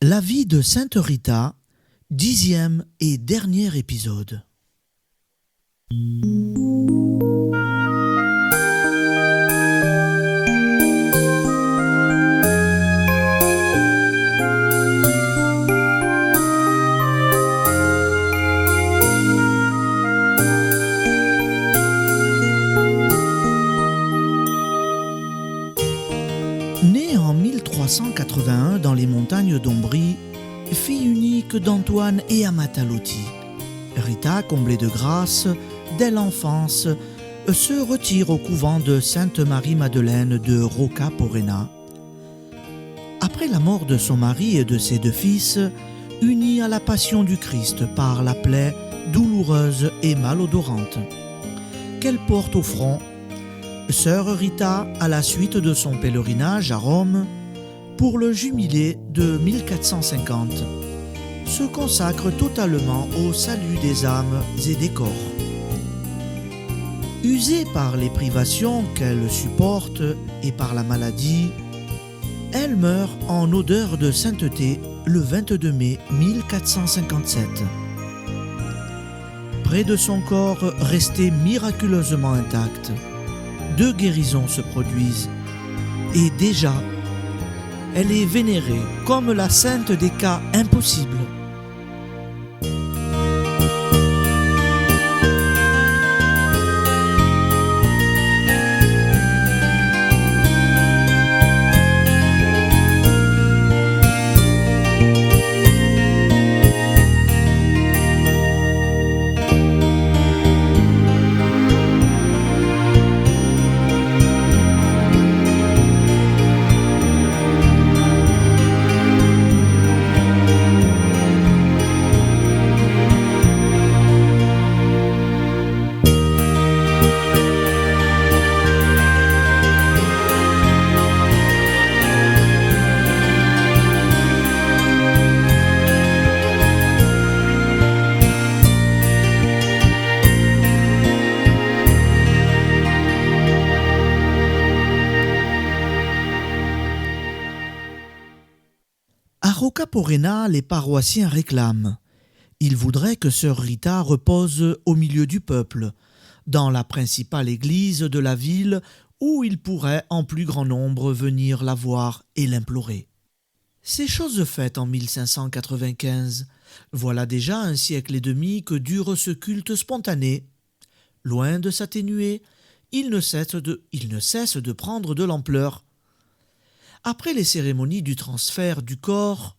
La vie de Sainte Rita, 10e et dernier épisode. Née en 1381 dans les montagnes d'Ombrie, fille unique d'Antoine et Amata Lotti, Rita, comblée de grâce, dès l'enfance, se retire au couvent de Sainte-Marie-Madeleine de Rocca-Porena. Après la mort de son mari et de ses deux fils, unie à la passion du Christ par la plaie douloureuse et malodorante qu'elle porte au front, sœur Rita, à la suite de son pèlerinage à Rome, pour le jubilé de 1450, se consacre totalement au salut des âmes et des corps. Usée par les privations qu'elle supporte et par la maladie, elle meurt en odeur de sainteté le 22 mai 1457. Près de son corps resté miraculeusement intact, deux guérisons se produisent et déjà, elle est vénérée comme la sainte des cas impossibles. À Rocca-Porena, les paroissiens réclament. Ils voudraient que sœur Rita repose au milieu du peuple, dans la principale église de la ville où ils pourraient en plus grand nombre venir la voir et l'implorer. C'est chose faite en 1595. Voilà déjà un siècle et demi que dure ce culte spontané. Loin de s'atténuer, il ne cesse de prendre de l'ampleur. Après les cérémonies du transfert du corps,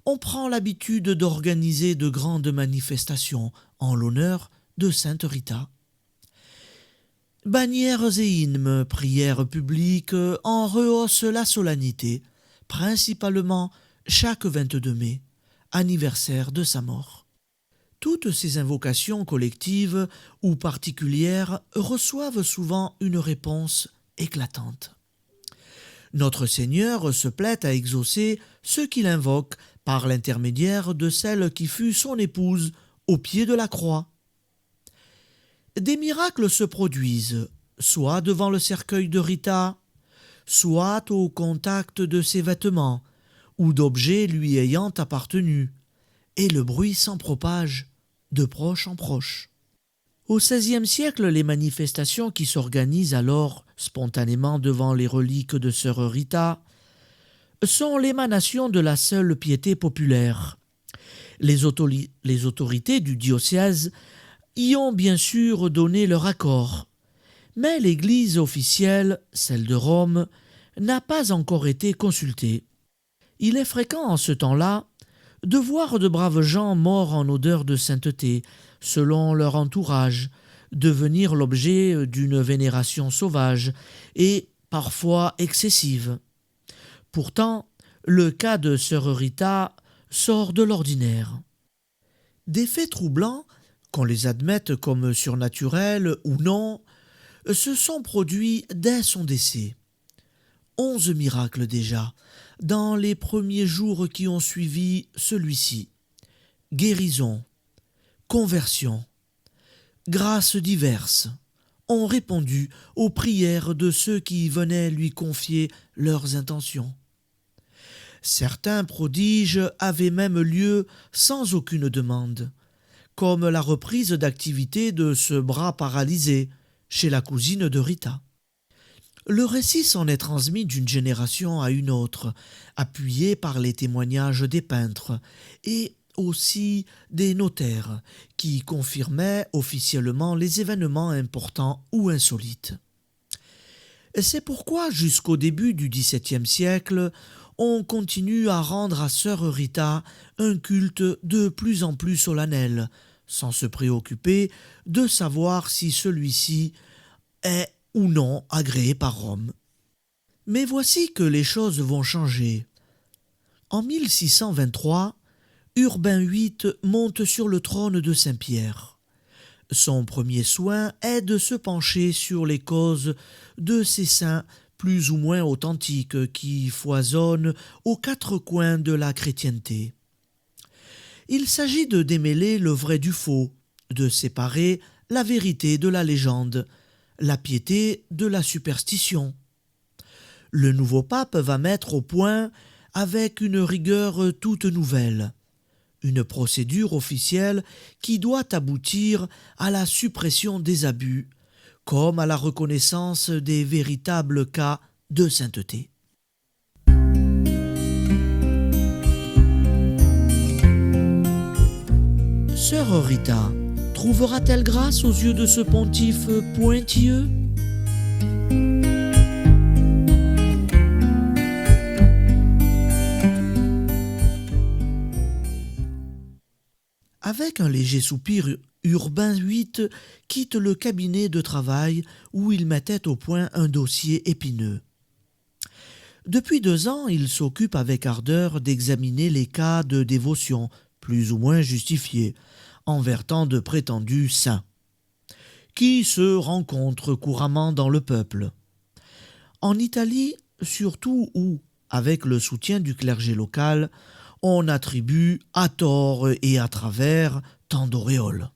on prend l'habitude d'organiser de grandes manifestations en l'honneur de Sainte Rita. Bannières et hymnes, prières publiques en rehaussent la solennité, principalement chaque 22 mai, anniversaire de sa mort. Toutes ces invocations collectives ou particulières reçoivent souvent une réponse éclatante. Notre Seigneur se plaît à exaucer ceux qu'il invoque par l'intermédiaire de celle qui fut son épouse au pied de la croix. Des miracles se produisent, soit devant le cercueil de Rita, soit au contact de ses vêtements ou d'objets lui ayant appartenu, et le bruit s'en propage de proche en proche. Au XVIe siècle, les manifestations qui s'organisent alors spontanément devant les reliques de sœur Rita sont l'émanation de la seule piété populaire. Les autorités du diocèse y ont bien sûr donné leur accord, mais l'Église officielle, celle de Rome, n'a pas encore été consultée. Il est fréquent en ce temps-là de voir de braves gens morts en odeur de sainteté, selon leur entourage, devenir l'objet d'une vénération sauvage et parfois excessive. Pourtant, le cas de sœur Rita sort de l'ordinaire. Des faits troublants, qu'on les admette comme surnaturels ou non, se sont produits dès son décès. 11 miracles déjà, dans les premiers jours qui ont suivi celui-ci. Guérison, conversion, grâces diverses ont répondu aux prières de ceux qui venaient lui confier leurs intentions. Certains prodiges avaient même lieu sans aucune demande, comme la reprise d'activité de ce bras paralysé chez la cousine de Rita. Le récit s'en est transmis d'une génération à une autre, appuyé par les témoignages des peintres et aussi des notaires qui confirmaient officiellement les événements importants ou insolites. C'est pourquoi, jusqu'au début du XVIIe siècle, on continue à rendre à sœur Rita un culte de plus en plus solennel, sans se préoccuper de savoir si celui-ci est ou non agréé par Rome. Mais voici que les choses vont changer. En 1623, Urbain VIII monte sur le trône de Saint-Pierre. Son premier soin est de se pencher sur les causes de ces saints plus ou moins authentiques qui foisonnent aux quatre coins de la chrétienté. Il s'agit de démêler le vrai du faux, de séparer la vérité de la légende, la piété de la superstition. Le nouveau pape va mettre au point, avec une rigueur toute nouvelle, une procédure officielle qui doit aboutir à la suppression des abus, comme à la reconnaissance des véritables cas de sainteté. Sœur Rita trouvera-t-elle grâce aux yeux de ce pontife pointilleux ? Avec un léger soupir, Urbain VIII quitte le cabinet de travail où il mettait au point un dossier épineux. Depuis 2 ans, il s'occupe avec ardeur d'examiner les cas de dévotion, plus ou moins justifiés, envers tant de prétendus saints, qui se rencontrent couramment dans le peuple. En Italie, surtout où, avec le soutien du clergé local, on attribue à tort et à travers tant d'auréoles.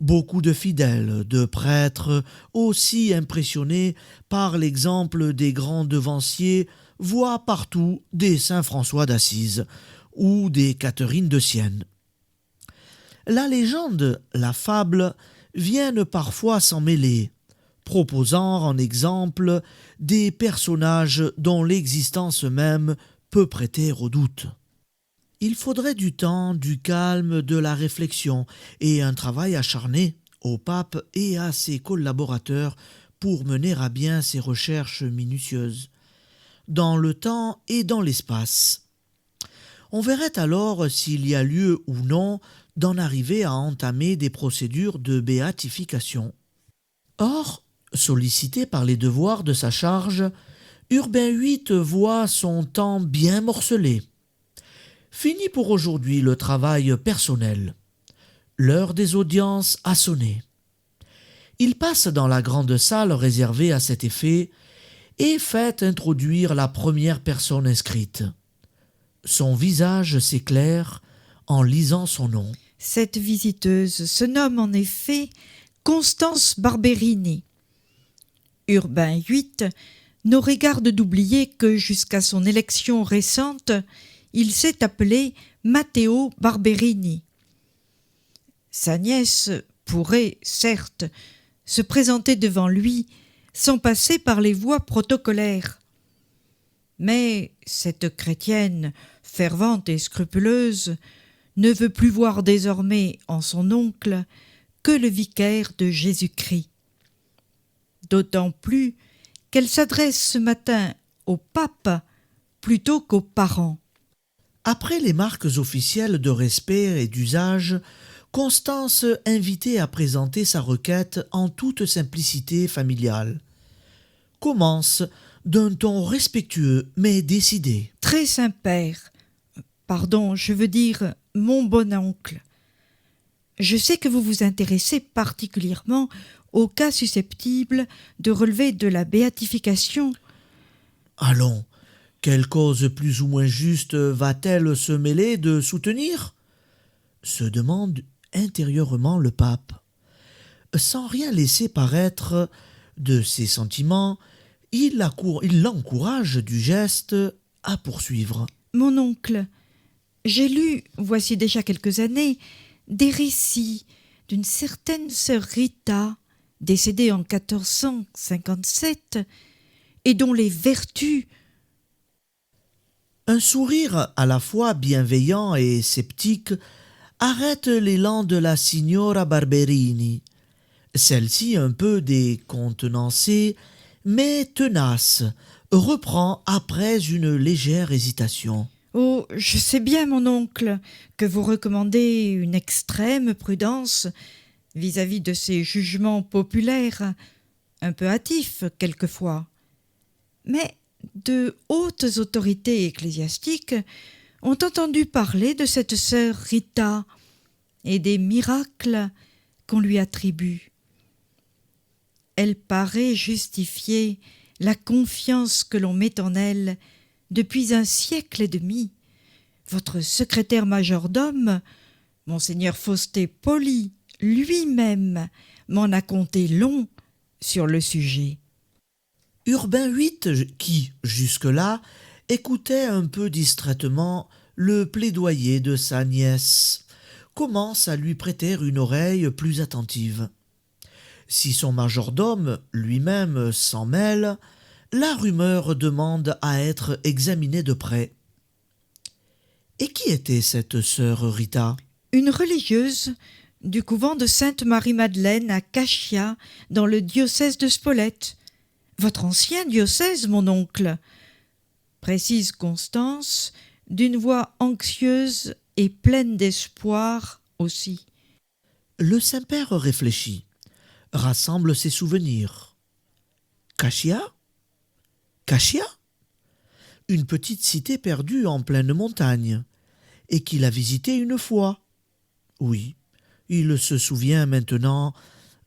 Beaucoup de fidèles, de prêtres, aussi impressionnés par l'exemple des grands devanciers, voient partout des saint François d'Assise ou des Catherine de Sienne. La légende, la fable, viennent parfois s'en mêler, proposant en exemple des personnages dont l'existence même peut prêter au doute. Il faudrait du temps, du calme, de la réflexion et un travail acharné au pape et à ses collaborateurs pour mener à bien ces recherches minutieuses, dans le temps et dans l'espace. On verrait alors s'il y a lieu ou non d'en arriver à entamer des procédures de béatification. Or, sollicité par les devoirs de sa charge, Urbain VIII voit son temps bien morcelé. Fini pour aujourd'hui le travail personnel. L'heure des audiences a sonné. Il passe dans la grande salle réservée à cet effet et fait introduire la première personne inscrite. Son visage s'éclaire en lisant son nom. Cette visiteuse se nomme en effet Constance Barberini. Urbain VIII n'aurait garde d'oublier que jusqu'à son élection récente, il s'est appelé Matteo Barberini. Sa nièce pourrait, certes, se présenter devant lui sans passer par les voies protocolaires. Mais cette chrétienne, fervente et scrupuleuse, ne veut plus voir désormais en son oncle que le vicaire de Jésus-Christ. D'autant plus qu'elle s'adresse ce matin au pape plutôt qu'aux parents. Après les marques officielles de respect et d'usage, Constance invitée à présenter sa requête en toute simplicité familiale, commence d'un ton respectueux mais décidé. Très Saint-Père, pardon, je veux dire mon bon oncle, je sais que vous vous intéressez particulièrement aux cas susceptibles de relever de la béatification. Allons, quelle cause plus ou moins juste va-t-elle se mêler de soutenir ? Se demande intérieurement le pape. Sans rien laisser paraître de ses sentiments, il l'encourage du geste à poursuivre. Mon oncle, j'ai lu, voici déjà quelques années, des récits d'une certaine sœur Rita, décédée en 1457, et dont les vertus... Un sourire à la fois bienveillant et sceptique arrête l'élan de la signora Barberini. Celle-ci, un peu décontenancée, mais tenace, reprend après une légère hésitation. Oh, je sais bien, mon oncle, que vous recommandez une extrême prudence vis-à-vis de ces jugements populaires, un peu hâtifs quelquefois. Mais de hautes autorités ecclésiastiques ont entendu parler de cette sœur Rita et des miracles qu'on lui attribue. Elle paraît justifier la confiance que l'on met en elle depuis un siècle et demi. Votre secrétaire majordome, monseigneur Faustet Poli, lui-même m'en a conté long sur le sujet. Urbain VIII, qui, jusque-là, écoutait un peu distraitement le plaidoyer de sa nièce, commence à lui prêter une oreille plus attentive. Si son majordome lui-même s'en mêle, la rumeur demande à être examinée de près. Et qui était cette sœur Rita? Une religieuse du couvent de Sainte-Marie-Madeleine à Cachia, dans le diocèse de Spolète. Votre ancien diocèse, mon oncle, précise Constance, d'une voix anxieuse et pleine d'espoir aussi. Le Saint-Père réfléchit, rassemble ses souvenirs. Cachia? Cachia? Une petite cité perdue en pleine montagne, et qu'il a visitée une fois. Oui, il se souvient maintenant.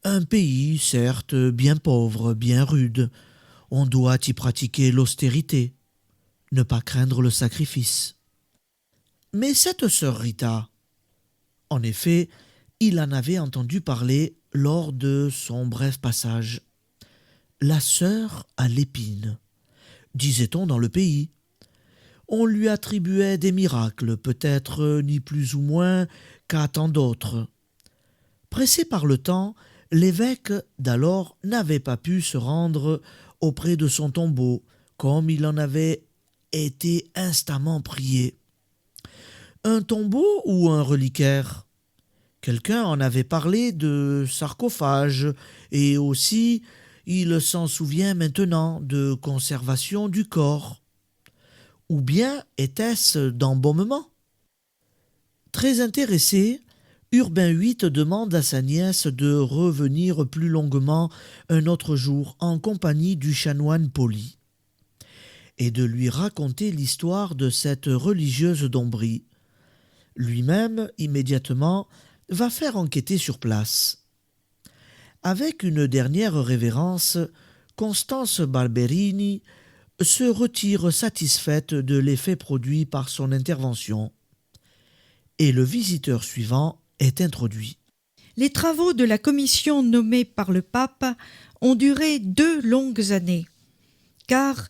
Un pays, certes, bien pauvre, bien rude. On doit y pratiquer l'austérité, ne pas craindre le sacrifice. Mais cette sœur Rita, en effet, il en avait entendu parler lors de son bref passage. La sœur à l'épine, disait-on dans le pays. On lui attribuait des miracles, peut-être ni plus ou moins qu'à tant d'autres. Pressé par le temps, l'évêque d'alors n'avait pas pu se rendre auprès de son tombeau, comme il en avait été instamment prié. Un tombeau ou un reliquaire? Quelqu'un en avait parlé de sarcophage, et aussi, il s'en souvient maintenant, de conservation du corps. Ou bien était-ce d'embaumement? Très intéressé, Urbain VIII demande à sa nièce de revenir plus longuement un autre jour en compagnie du chanoine Poli et de lui raconter l'histoire de cette religieuse d'Ombrie. Lui-même, immédiatement, va faire enquêter sur place. Avec une dernière révérence, Constance Barberini se retire satisfaite de l'effet produit par son intervention, et le visiteur suivant est introduit. Les travaux de la commission nommée par le pape ont duré 2 longues années, car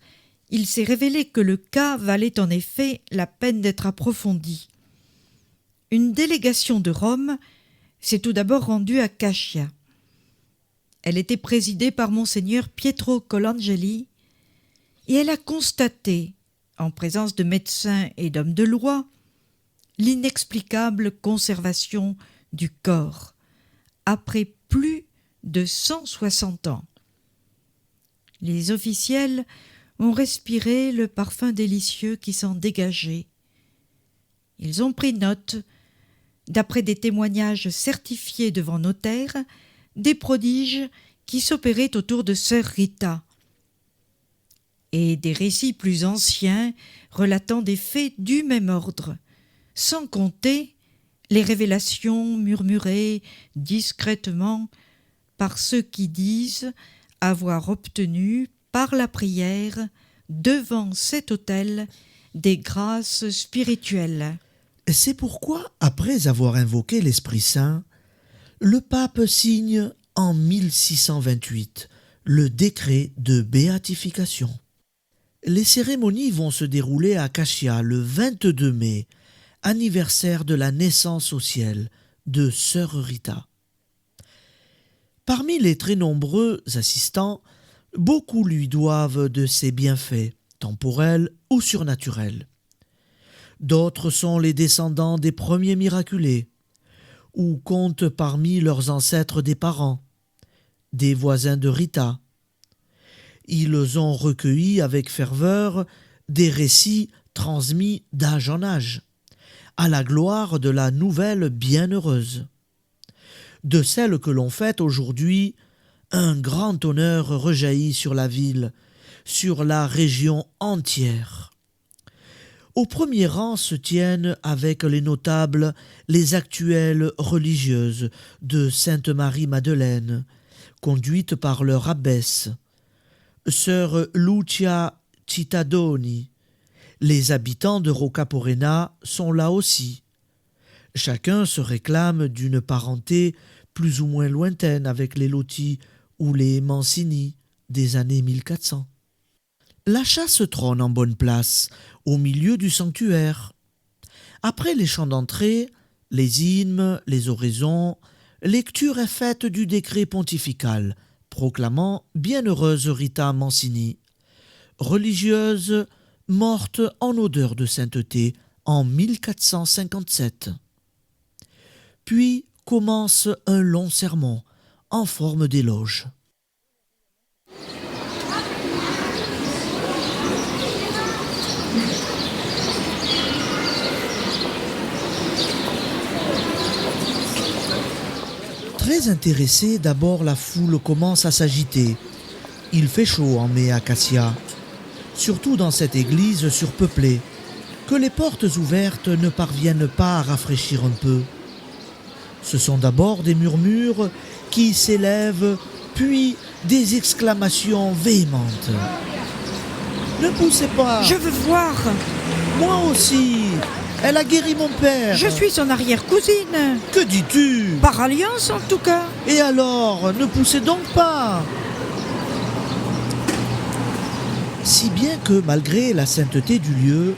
il s'est révélé que le cas valait en effet la peine d'être approfondi. Une délégation de Rome s'est tout d'abord rendue à Cachia. Elle était présidée par monseigneur Pietro Colangeli, et elle a constaté, en présence de médecins et d'hommes de loi, l'inexplicable conservation du corps, après plus de 160 ans. Les officiels ont respiré le parfum délicieux qui s'en dégageait. Ils ont pris note, d'après des témoignages certifiés devant notaire, des prodiges qui s'opéraient autour de sœur Rita, et des récits plus anciens relatant des faits du même ordre, sans compter les révélations murmurées discrètement par ceux qui disent avoir obtenu par la prière devant cet autel des grâces spirituelles. C'est pourquoi, après avoir invoqué l'Esprit Saint, le pape signe en 1628 le décret de béatification. Les cérémonies vont se dérouler à Cassia le 22 mai, anniversaire de la naissance au ciel de Sœur Rita. Parmi les très nombreux assistants, beaucoup lui doivent de ses bienfaits, temporels ou surnaturels. D'autres sont les descendants des premiers miraculés, ou comptent parmi leurs ancêtres des parents, des voisins de Rita. Ils ont recueilli avec ferveur des récits transmis d'âge en âge, à la gloire de la nouvelle bienheureuse. De celle que l'on fête aujourd'hui, un grand honneur rejaillit sur la ville, sur la région entière. Au premier rang se tiennent avec les notables les actuelles religieuses de Sainte-Marie-Madeleine, conduites par leur abbesse, sœur Lucia Cittadoni. Les habitants de Roccaporena sont là aussi. Chacun se réclame d'une parenté plus ou moins lointaine avec les Lotti ou les Mancini des années 1400. La chasse trône en bonne place, au milieu du sanctuaire. Après les chants d'entrée, les hymnes, les oraisons, lecture est faite du décret pontifical, proclamant Bienheureuse Rita Mancini, religieuse morte en odeur de sainteté en 1457. Puis commence un long sermon en forme d'éloge. Très intéressée, d'abord la foule commence à s'agiter. Il fait chaud en mai à Cassia, surtout dans cette église surpeuplée, que les portes ouvertes ne parviennent pas à rafraîchir un peu. Ce sont d'abord des murmures qui s'élèvent, puis des exclamations véhémentes. « Ne poussez pas !»« Je veux voir. Moi aussi. Elle a guéri mon père. Je suis son arrière-cousine. Que dis-tu? Par alliance en tout cas. Et alors, ne poussez donc pas !» Si bien que, malgré la sainteté du lieu,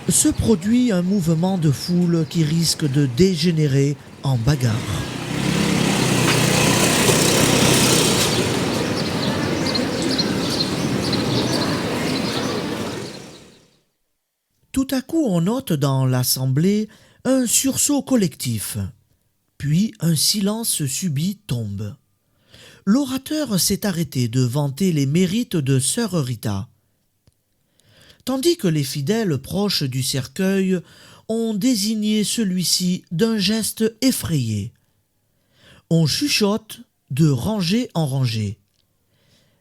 se produit un mouvement de foule qui risque de dégénérer en bagarre. Tout à coup, on note dans l'assemblée un sursaut collectif, puis un silence subit tombe. L'orateur s'est arrêté de vanter les mérites de Sœur Rita, tandis que les fidèles proches du cercueil ont désigné celui-ci d'un geste effrayé. On chuchote de rangée en rangée.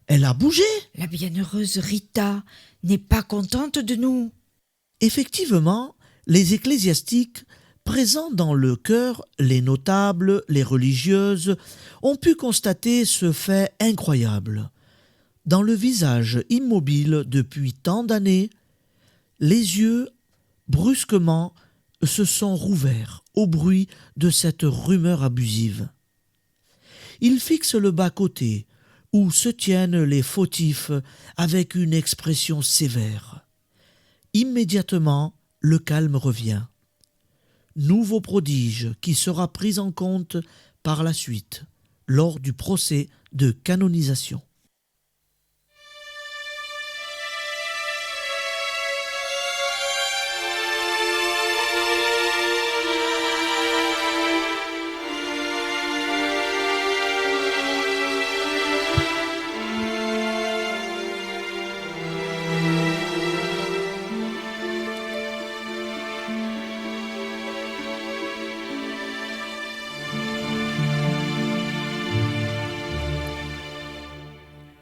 Elle a bougé. La bienheureuse Rita n'est pas contente de nous. Effectivement, les ecclésiastiques, présents dans le chœur, les notables, les religieuses, ont pu constater ce fait incroyable. Dans le visage immobile depuis tant d'années, les yeux, brusquement, se sont rouverts au bruit de cette rumeur abusive. Ils fixent le bas-côté, où se tiennent les fautifs avec une expression sévère. Immédiatement, le calme revient. Nouveau prodige qui sera pris en compte par la suite, lors du procès de canonisation.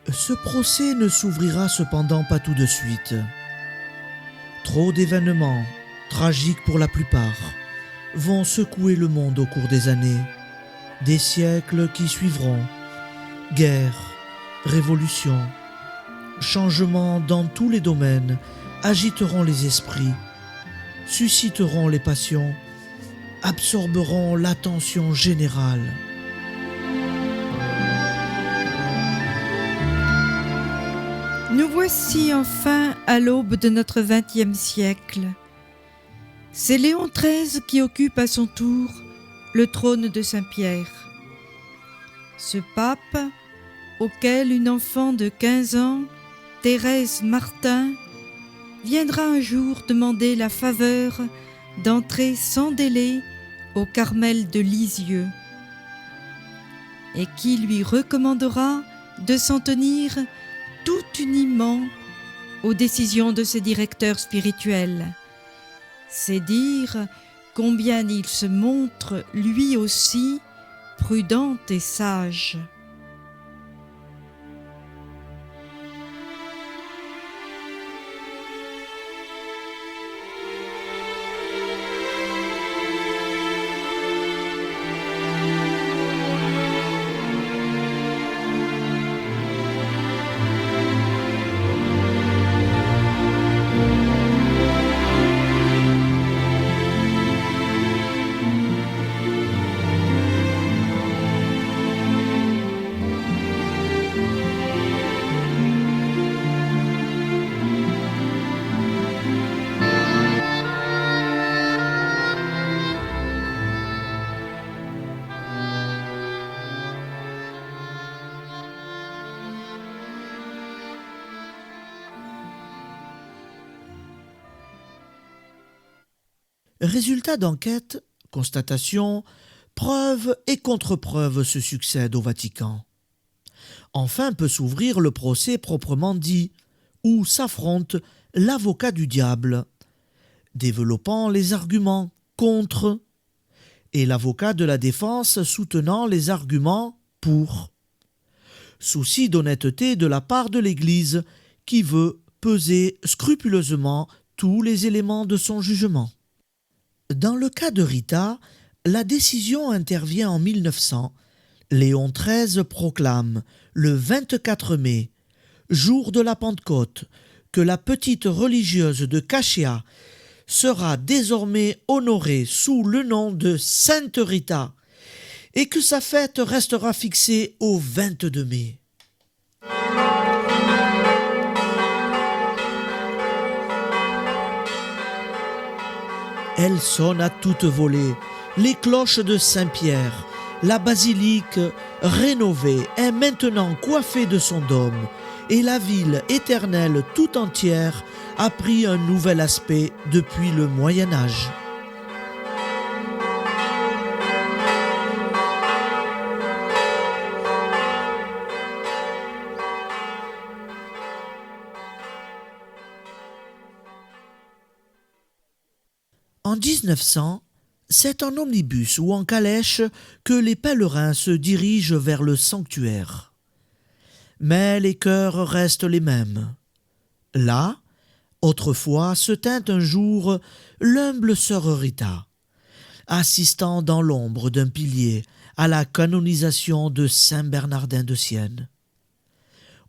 Ce procès ne s'ouvrira cependant pas tout de suite. Trop d'événements, tragiques pour la plupart, vont secouer le monde au cours des années, des siècles qui suivront. Guerres, révolutions, changements dans tous les domaines agiteront les esprits, susciteront les passions, absorberont l'attention générale. Nous voici voici enfin à l'aube de notre XXe siècle. C'est Léon XIII qui occupe à son tour le trône de Saint-Pierre. Ce pape, auquel une enfant de 15 ans, Thérèse Martin, viendra un jour demander la faveur d'entrer sans délai au Carmel de Lisieux, et qui lui recommandera de s'en tenir tout uniment aux décisions de ses directeurs spirituels. C'est dire combien il se montre lui aussi prudent et sage. Résultats d'enquête, constatations, preuves et contre-preuves se succèdent au Vatican. Enfin peut s'ouvrir le procès proprement dit, où s'affronte l'avocat du diable, développant les arguments contre, et l'avocat de la défense soutenant les arguments pour. Souci d'honnêteté de la part de l'Église qui veut peser scrupuleusement tous les éléments de son jugement. Dans le cas de Rita, la décision intervient en 1900. Léon XIII proclame, le 24 mai, jour de la Pentecôte, que la petite religieuse de Cachéa sera désormais honorée sous le nom de Sainte Rita et que sa fête restera fixée au 22 mai. Elle sonne à toute volée, les cloches de Saint-Pierre. La basilique rénovée est maintenant coiffée de son dôme et la ville éternelle tout entière a pris un nouvel aspect depuis le Moyen Âge. En 1900, c'est en omnibus ou en calèche que les pèlerins se dirigent vers le sanctuaire. Mais les cœurs restent les mêmes. Là, autrefois, se tint un jour l'humble sœur Rita, assistant dans l'ombre d'un pilier à la canonisation de saint Bernardin de Sienne.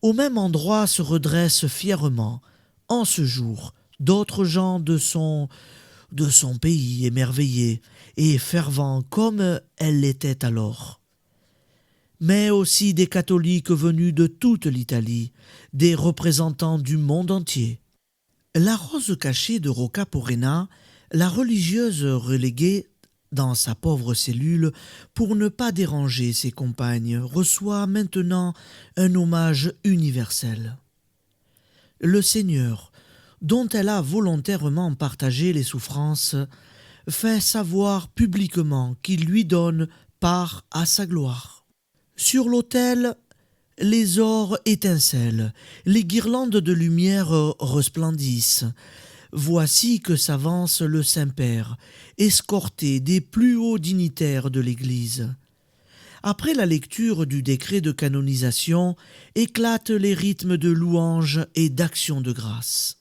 Au même endroit se redressent fièrement, en ce jour, d'autres gens de son pays émerveillé et fervent comme elle l'était alors. Mais aussi des catholiques venus de toute l'Italie, des représentants du monde entier. La rose cachée de Rocca Porrena, la religieuse reléguée dans sa pauvre cellule pour ne pas déranger ses compagnes, reçoit maintenant un hommage universel. Le Seigneur, dont elle a volontairement partagé les souffrances, fait savoir publiquement qu'il lui donne part à sa gloire. Sur l'autel, les ors étincellent, les guirlandes de lumière resplendissent. Voici que s'avance le Saint-Père, escorté des plus hauts dignitaires de l'Église. Après la lecture du décret de canonisation, éclatent les rythmes de louange et d'action de grâce.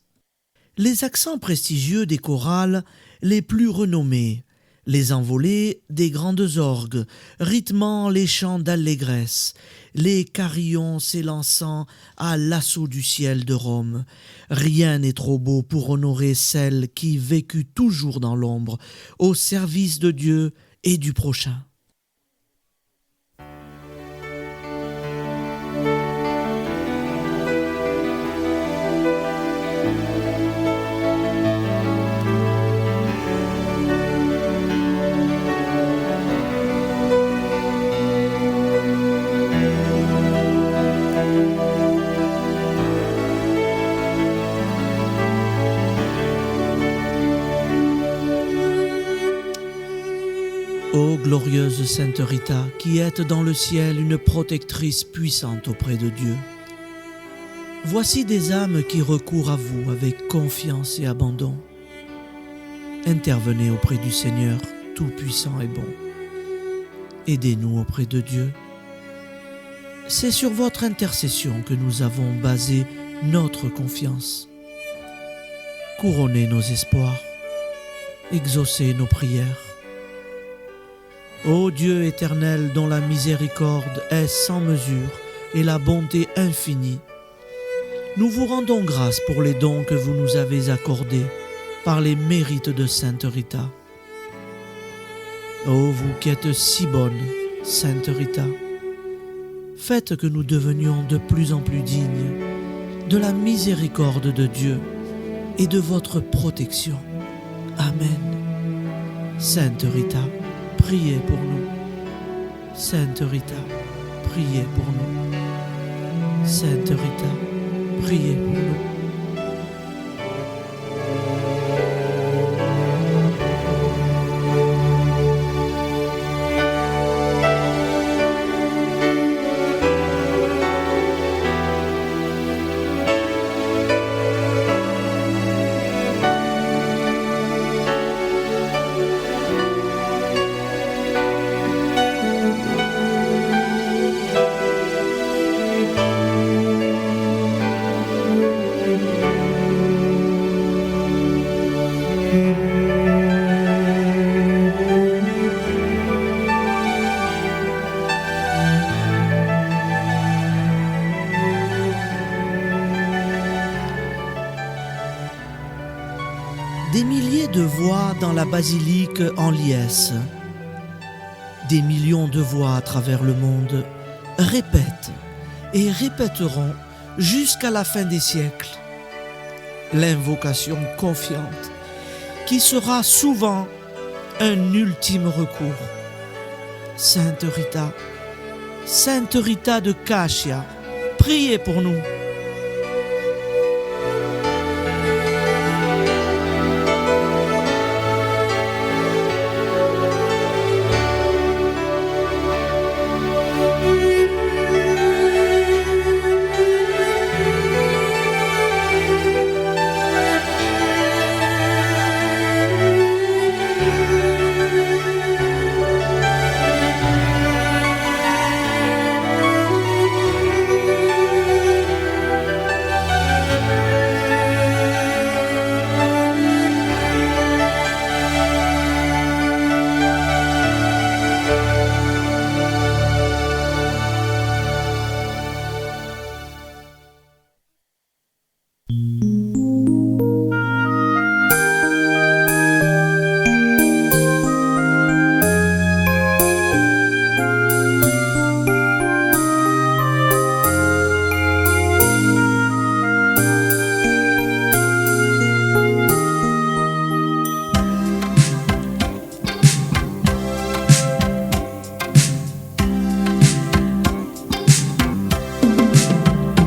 Les accents prestigieux des chorales les plus renommés, les envolées des grandes orgues, rythmant les chants d'allégresse, les carillons s'élançant à l'assaut du ciel de Rome. Rien n'est trop beau pour honorer celle qui vécut toujours dans l'ombre, au service de Dieu et du prochain. Ô glorieuse Sainte Rita, qui êtes dans le ciel une protectrice puissante auprès de Dieu, voici des âmes qui recourent à vous avec confiance et abandon. Intervenez auprès du Seigneur, tout-puissant et bon. Aidez-nous auprès de Dieu. C'est sur votre intercession que nous avons basé notre confiance. Couronnez nos espoirs, exaucez nos prières. Ô Dieu éternel, dont la miséricorde est sans mesure et la bonté infinie, nous vous rendons grâce pour les dons que vous nous avez accordés par les mérites de Sainte Rita. Ô vous qui êtes si bonne, Sainte Rita, faites que nous devenions de plus en plus dignes de la miséricorde de Dieu et de votre protection. Amen. Sainte Rita, priez pour nous. Sainte Rita, priez pour nous. Sainte Rita, priez pour nous. Des milliers de voix dans la basilique en liesse, des millions de voix à travers le monde répètent et répéteront jusqu'à la fin des siècles l'invocation confiante qui sera souvent un ultime recours. Sainte Rita de Cashia, priez pour nous.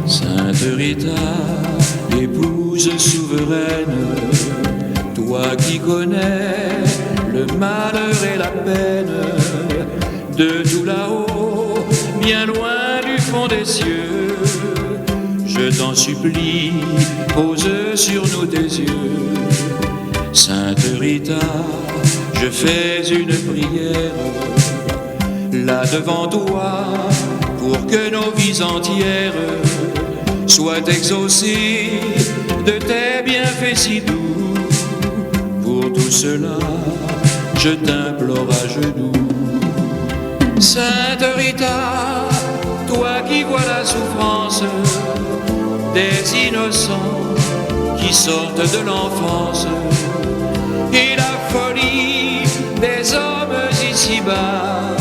Sainte Rita, épouse souveraine, toi qui connais le malheur et la peine, de tout là-haut, bien loin du fond des cieux, je t'en supplie, pose sur nous tes yeux. Sainte Rita, je fais une prière, là devant toi, pour que nos vies entières soient exaucées de tes bienfaits si doux. Pour tout cela, je t'implore à genoux. Sainte Rita, toi qui vois la souffrance des innocents qui sortent de l'enfance et la folie des hommes ici-bas,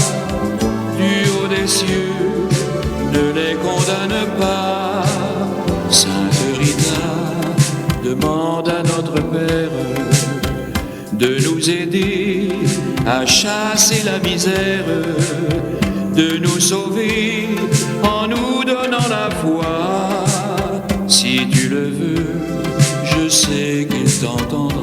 du haut des cieux, ne les condamne pas. Sainte Rita, demande à notre Père de nous aider à chasser la misère, de nous sauver en nous donnant la foi. Si tu le veux, je sais qu'il t'entendra.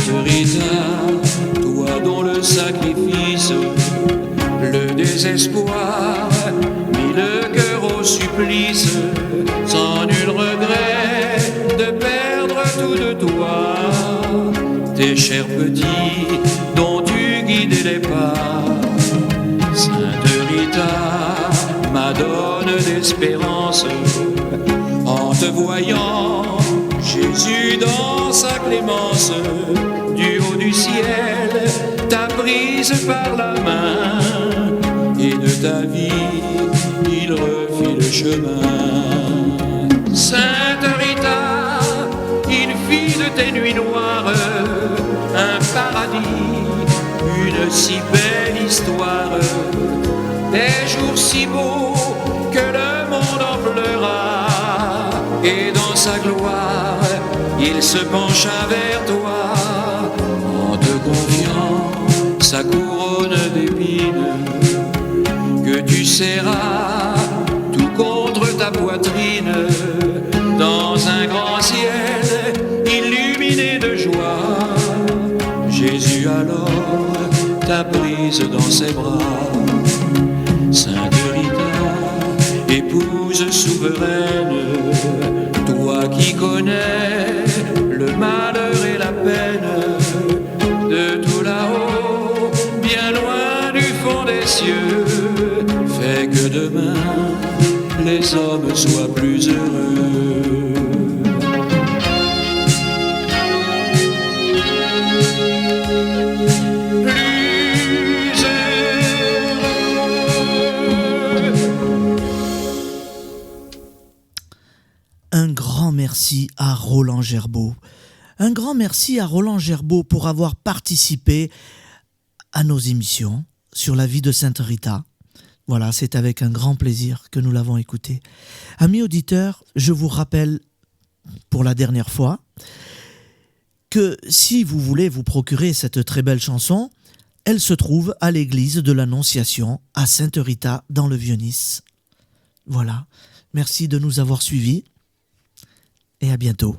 Sainte Rita, toi dont le sacrifice, le désespoir, mit le cœur au supplice, sans nul regret de perdre tout de toi, tes chers petits dont tu guidais les pas. Sainte Rita, Madone d'espérance, en te voyant, Jésus dans sa clémence, du haut du ciel, t'a prise par la main, et de ta vie, il refit le chemin. Sainte Rita, il fit de tes nuits noires un paradis, une si belle histoire, des jours si beaux que le monde en pleura, et dans sa gloire, il se pencha vers toi, en te confiant sa couronne d'épines, que tu serras tout contre ta poitrine, dans un grand ciel illuminé de joie. Jésus alors t'a prise dans ses bras. Sainte Rita, épouse souveraine, toi qui connais le malheur et la peine, de tout là-haut, bien loin du fond des cieux, fais que demain les hommes soient plus heureux. Un grand merci à Roland Gerbaud. Un grand merci à Roland Gerbaud pour avoir participé à nos émissions sur la vie de Sainte Rita. Voilà, c'est avec un grand plaisir que nous l'avons écouté. Amis auditeurs, je vous rappelle pour la dernière fois que si vous voulez vous procurer cette très belle chanson, elle se trouve à l'église de l'Annonciation à Sainte Rita dans le Vieux-Nice. Voilà, merci de nous avoir suivis et à bientôt.